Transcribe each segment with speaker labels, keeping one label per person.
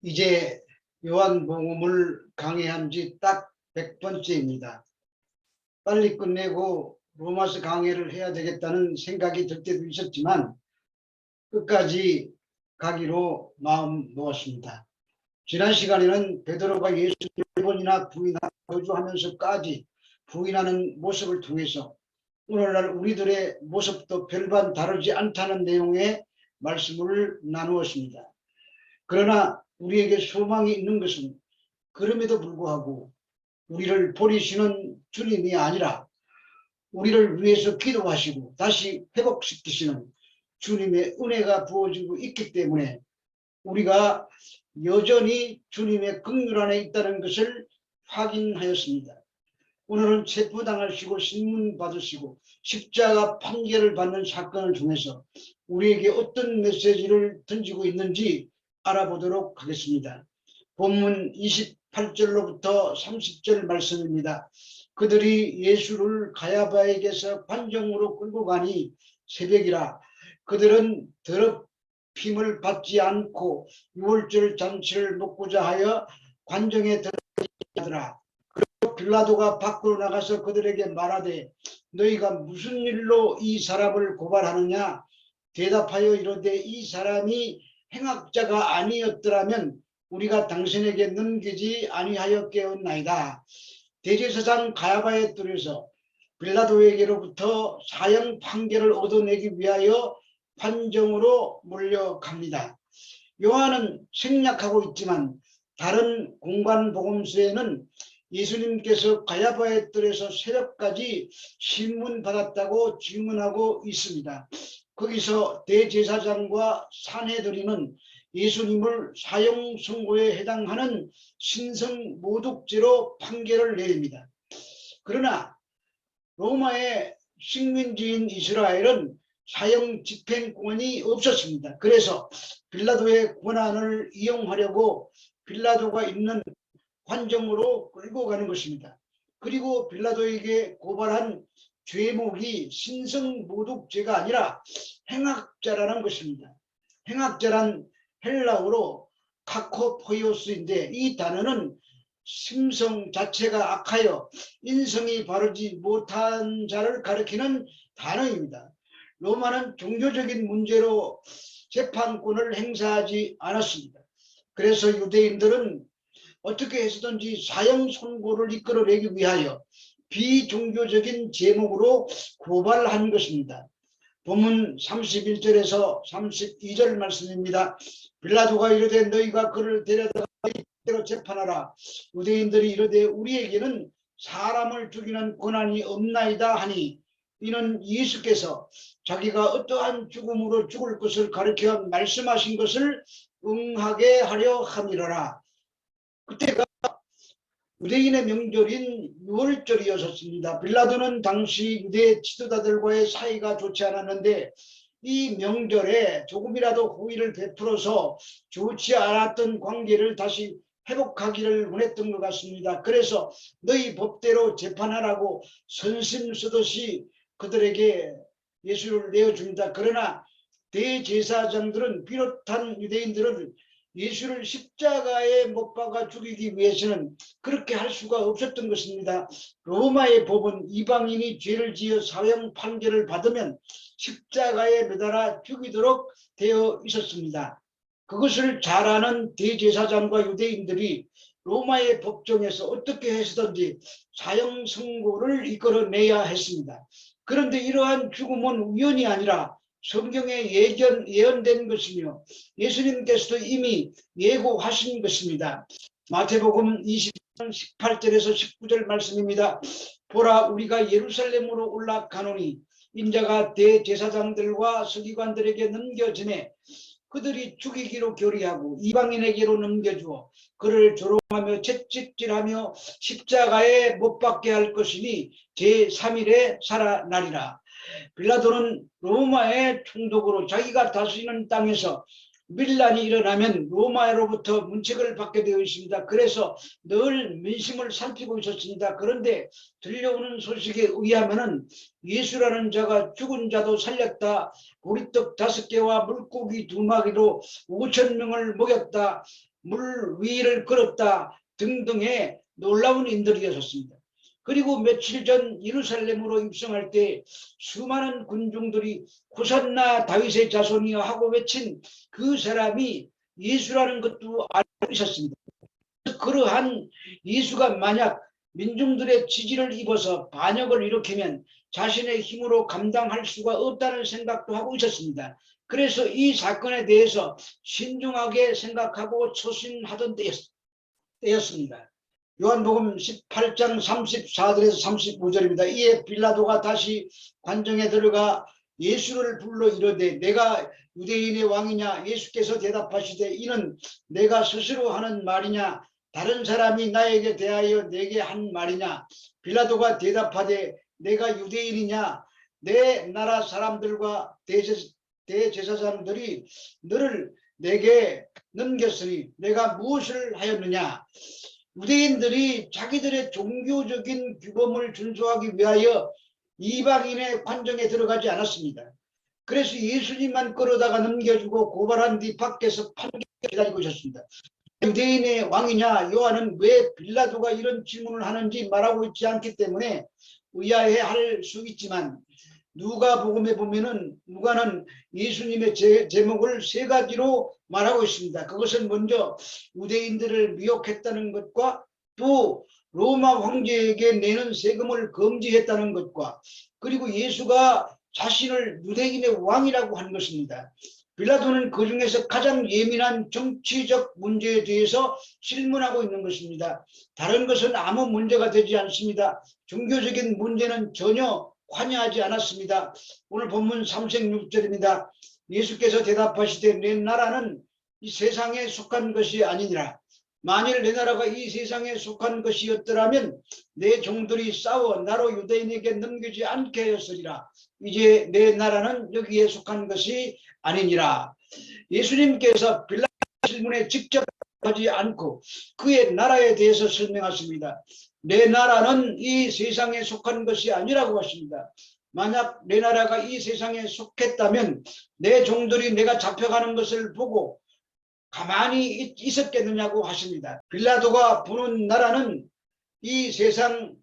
Speaker 1: 이제 요한복음을 강해한 지 딱 100번째입니다. 빨리 끝내고 로마서 강해를 해야 되겠다는 생각이 들 때도 있었지만 끝까지 가기로 마음 먹었습니다. 지난 시간에는 베드로가 예수를 4번이나 부인하고 거주하면서까지 부인하는 모습을 통해서 오늘날 우리들의 모습도 별반 다르지 않다는 내용의 말씀을 나누었습니다. 그러나 우리에게 소망이 있는 것은 그럼에도 불구하고 우리를 버리시는 주님이 아니라 우리를 위해서 기도하시고 다시 회복시키시는 주님의 은혜가 부어지고 있기 때문에 우리가 여전히 주님의 긍휼 안에 있다는 것을 확인하였습니다. 오늘은 체포당하시고 신문 받으시고 십자가 판결을 받는 사건을 통해서 우리에게 어떤 메시지를 던지고 있는지 알아보도록 하겠습니다. 본문 28절로부터 30절 말씀입니다. 그들이 예수를 가야바에게서 관정으로 끌고 가니 새벽이라. 그들은 더럽힘을 받지 않고 유월절 잔치를 먹고자 하여 관정에 들어가더라. 그리고 빌라도가 밖으로 나가서 그들에게 말하되 너희가 무슨 일로 이 사람을 고발하느냐. 대답하여 이르되 이 사람이 행악자가 아니었더라면 우리가 당신에게 넘기지 아니하였겠나이다. 대제사장 가야바의 뜰에서 빌라도에게로부터 사형 판결을 얻어내기 위하여 관정으로 몰려갑니다. 요한은 생략하고 있지만 다른 공간 복음서에는 예수님께서 가야바의 뜰에서 새벽까지 신문 받았다고 증언하고 있습니다. 거기서 대제사장과 산헤드린은 예수님을 사형 선고에 해당하는 신성 모독죄로 판결을 내립니다. 그러나 로마의 식민지인 이스라엘은 사형 집행권이 없었습니다. 그래서 빌라도의 권한을 이용하려고 빌라도가 있는 관정으로 끌고 가는 것입니다. 그리고 빌라도에게 고발한 죄목이 신성모독죄가 아니라 행악자라는 것입니다. 행악자란 헬라어로 카코포이오스인데 이 단어는 심성 자체가 악하여 인성이 바르지 못한 자를 가리키는 단어입니다. 로마는 종교적인 문제로 재판권을 행사하지 않았습니다. 그래서 유대인들은 어떻게 해서든지 사형 선고를 이끌어내기 위하여 비종교적인 제목으로 고발한 것입니다. 본문 31절에서 32절 말씀입니다. 빌라도가 이르되 너희가 그를 데려다가 이대로 재판하라. 유대인들이 이르되 우리에게는 사람을 죽이는 권한이 없나이다 하니 이는 예수께서 자기가 어떠한 죽음으로 죽을 것을 가르쳐 말씀하신 것을 응하게 하려 함이로라. 그때가 유대인의 명절인 유월절이었습니다. 빌라도는 당시 유대 지도자들과의 사이가 좋지 않았는데 이 명절에 조금이라도 호의를 베풀어서 좋지 않았던 관계를 다시 회복하기를 원했던 것 같습니다. 그래서 너희 법대로 재판하라고 선심 쓰듯이 그들에게 예수를 내어줍니다. 그러나 대제사장들은 비롯한 유대인들은 예수를 십자가에 못 박아 죽이기 위해서는 그렇게 할 수가 없었던 것입니다. 로마의 법은 이방인이 죄를 지어 사형 판결을 받으면 십자가에 매달아 죽이도록 되어 있었습니다. 그것을 잘 아는 대제사장과 유대인들이 로마의 법정에서 어떻게 해서든지 사형 선고를 이끌어내야 했습니다. 그런데 이러한 죽음은 우연이 아니라 성경에 예언된 것이며 예수님께서도 이미 예고하신 것입니다. 마태복음 20장 18절에서 19절 말씀입니다. 보라 우리가 예루살렘으로 올라가노니 인자가 대제사장들과 서기관들에게 넘겨지매 그들이 죽이기로 결의하고 이방인에게로 넘겨주어 그를 조롱하며 채찍질하며 십자가에 못 박게 할 것이니 제3일에 살아나리라. 빌라도는 로마의 총독으로 자기가 다스리는 땅에서 밀란이 일어나면 로마로부터 문책을 받게 되어 있습니다. 그래서 늘 민심을 살피고 있었습니다. 그런데 들려오는 소식에 의하면 예수라는 자가 죽은 자도 살렸다. 보리떡 5개와 물고기 2마리로 5,000명을 먹였다. 물 위를 걸었다 등등의 놀라운 인들이었습니다. 그리고 며칠 전 예루살렘으로 입성할 때 수많은 군중들이 호산나 다윗의 자손이여 하고 외친 그 사람이 예수라는 것도 알고 있었습니다. 그러한 예수가 만약 민중들의 지지를 입어서 반역을 일으키면 자신의 힘으로 감당할 수가 없다는 생각도 하고 있었습니다. 그래서 이 사건에 대해서 신중하게 생각하고 초신하던 때였습니다. 요한복음 18장 34절에서 35절입니다. 이에 빌라도가 다시 관정에 들어가 예수를 불러 이르되 내가 유대인의 왕이냐? 예수께서 대답하시되 이는 내가 스스로 하는 말이냐? 다른 사람이 나에게 대하여 내게 한 말이냐? 빌라도가 대답하되 내가 유대인이냐? 내 나라 사람들과 대제사장들이 너를 내게 넘겼으니 내가 무엇을 하였느냐? 유대인들이 자기들의 종교적인 규범을 준수하기 위하여 이방인의 관정에 들어가지 않았습니다. 그래서 예수님만 끌어다가 넘겨주고 고발한 뒤 밖에서 판결을 기다리고 있었습니다. 유대인의 왕이냐? 요한은 왜 빌라도가 이런 질문을 하는지 말하고 있지 않기 때문에 의아해할 수 있지만 누가복음에 보면은 누가는 예수님의 제목을 세 가지로 말하고 있습니다. 그것은 먼저 유대인들을 미혹했다는 것과 또 로마 황제에게 내는 세금을 금지했다는 것과 그리고 예수가 자신을 유대인의 왕이라고 한 것입니다. 빌라도는 그 중에서 가장 예민한 정치적 문제에 대해서 질문하고 있는 것입니다. 다른 것은 아무 문제가 되지 않습니다. 종교적인 문제는 전혀 관여하지 않았습니다. 오늘 본문 36절입니다. 예수께서 대답하시되 내 나라는 이 세상에 속한 것이 아니니라. 만일 내 나라가 이 세상에 속한 것이었더라면 내 종들이 싸워 나로 유대인에게 넘기지 않게 하였으리라. 이제 내 나라는 여기에 속한 것이 아니니라. 예수님께서 빌라도 질문에 직접 하지 않고 그의 나라에 대해서 설명하십니다. 내 나라는 이 세상에 속한 것이 아니라고 하십니다. 만약 내 나라가 이 세상에 속했다면 내 종들이 내가 잡혀가는 것을 보고 가만히 있었겠느냐고 하십니다. 빌라도가 보는 나라는 이 세상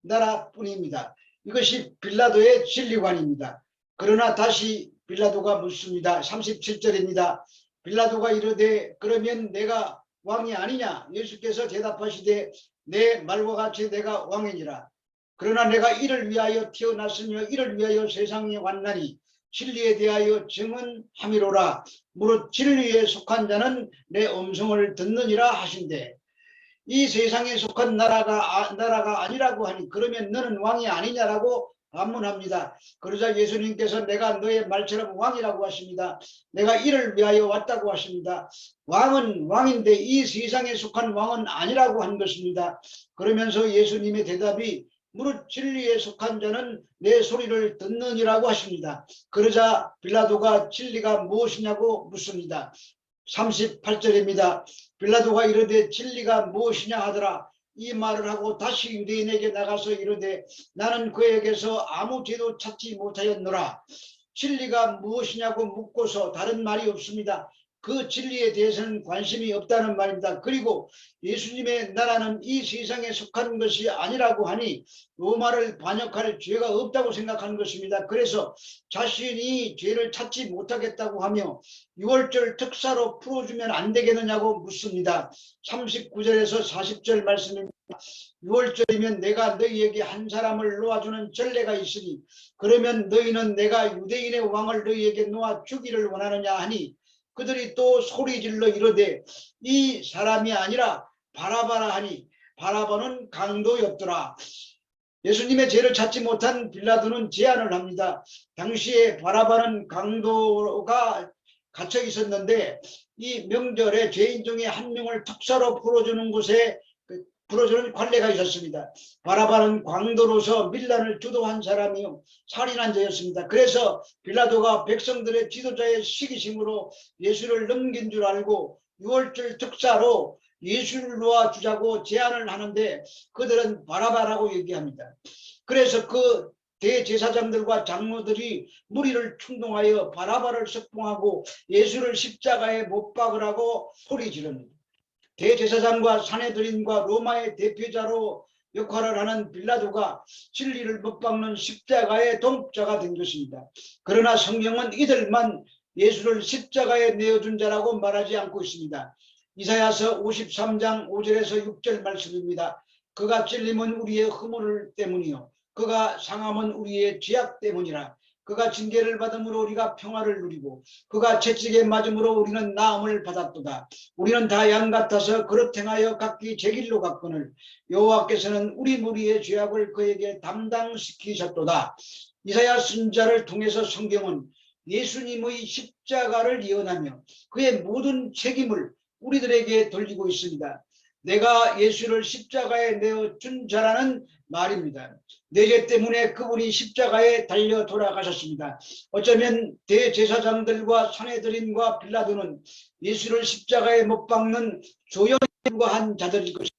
Speaker 1: 나라뿐입니다. 이것이 빌라도의 진리관입니다. 그러나 다시 빌라도가 묻습니다. 37절입니다. 빌라도가 이르되 그러면 내가 왕이 아니냐? 예수께서 대답하시되 내 말과 같이 내가 왕이니라. 그러나 내가 이를 위하여 태어났으며 이를 위하여 세상에 왔나니 진리에 대하여 증언함이로라. 무릇 진리에 속한 자는 내 음성을 듣느니라 하신대. 이 세상에 속한 나라가 아니라고 하니 그러면 너는 왕이 아니냐라고 반문합니다. 그러자 예수님께서 내가 너의 말처럼 왕이라고 하십니다. 내가 이를 위하여 왔다고 하십니다. 왕은 왕인데 이 세상에 속한 왕은 아니라고 한 것입니다. 그러면서 예수님의 대답이 무릇 진리에 속한 자는 내 소리를 듣느니라고 하십니다. 그러자 빌라도가 진리가 무엇이냐고 묻습니다. 38절입니다. 빌라도가 이르되 진리가 무엇이냐 하더라. 이 말을 하고 다시 유대인에게 나가서 이르되 나는 그에게서 아무 죄도 찾지 못하였노라. 진리가 무엇이냐고 묻고서 다른 말이 없습니다. 그 진리에 대해서는 관심이 없다는 말입니다. 그리고 예수님의 나라는 이 세상에 속한 것이 아니라고 하니 로마를 반역할 죄가 없다고 생각하는 것입니다. 그래서 자신이 죄를 찾지 못하겠다고 하며 6월절 특사로 풀어주면 안 되겠느냐고 묻습니다. 39절에서 40절 말씀입니다. 6월절이면 내가 너희에게 한 사람을 놓아주는 전례가 있으니 그러면 너희는 내가 유대인의 왕을 너희에게 놓아 주기를 원하느냐 하니 그들이 또 소리질러 이르되 이 사람이 아니라 바라바라 하니 바라바는 강도였더라. 예수님의 죄를 찾지 못한 빌라도는 제안을 합니다. 당시에 바라바는 강도가 갇혀 있었는데 이 명절에 죄인 중에 한 명을 특사로 풀어주는 곳에 풀어주는 관례가 있었습니다. 바라바는 광도로서 밀란을 주도한 사람이요 살인한 자였습니다. 그래서 빌라도가 백성들의 지도자의 시기심으로 예수를 넘긴 줄 알고 6월절 특사로 예수를 놓아주자고 제안을 하는데 그들은 바라바라고 얘기합니다. 그래서 그 대제사장들과 장로들이 무리를 충동하여 바라바를 석봉하고 예수를 십자가에 못 박으라고 소리 지릅니다. 대제사장과 사내들인과 로마의 대표자로 역할을 하는 빌라도가 진리를 못 박는 십자가의 동업자가 된 것입니다. 그러나 성경은 이들만 예수를 십자가에 내어준 자라고 말하지 않고 있습니다. 이사야서 53장 5절에서 6절 말씀입니다. 그가 찔림은 우리의 허물 때문이요 그가 상함은 우리의 죄악 때문이라. 그가 징계를 받음으로 우리가 평화를 누리고 그가 채찍에 맞음으로 우리는 나음을 받았도다. 우리는 다 양 같아서 그릇 행하여 각기 제 길로 갔거늘 여호와께서는 우리 무리의 죄악을 그에게 담당시키셨도다. 이사야 선지자를 통해서 성경은 예수님의 십자가를 예언하며 그의 모든 책임을 우리들에게 돌리고 있습니다. 내가 예수를 십자가에 내어준 자라는 말입니다. 내 죄 때문에 그분이 십자가에 달려 돌아가셨습니다. 어쩌면 대제사장들과 산헤드린과 빌라도는 예수를 십자가에 못 박는 조용히 불과한 자들일 것입니다.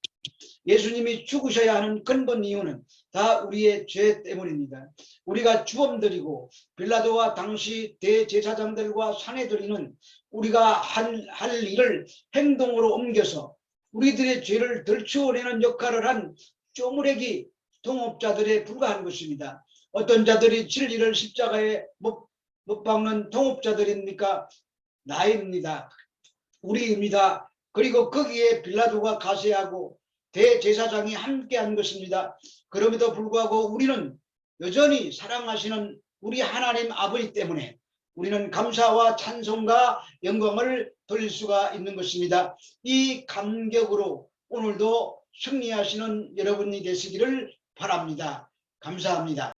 Speaker 1: 예수님이 죽으셔야 하는 근본 이유는 다 우리의 죄 때문입니다. 우리가 주범들이고 빌라도와 당시 대제사장들과 산헤드린은 우리가 할 일을 행동으로 옮겨서 우리들의 죄를 덜치워내는 역할을 한 쪼무레기 동업자들에 불과한 것입니다. 어떤 자들이 진리를 십자가에 못 박는 동업자들입니까? 나입니다. 우리입니다. 그리고 거기에 빌라도가 가세하고 대제사장이 함께한 것입니다. 그럼에도 불구하고 우리는 여전히 사랑하시는 우리 하나님 아버지 때문에 우리는 감사와 찬송과 영광을 돌릴 수가 있는 것입니다. 이 감격으로 오늘도 승리하시는 여러분이 되시기를 바랍니다. 감사합니다.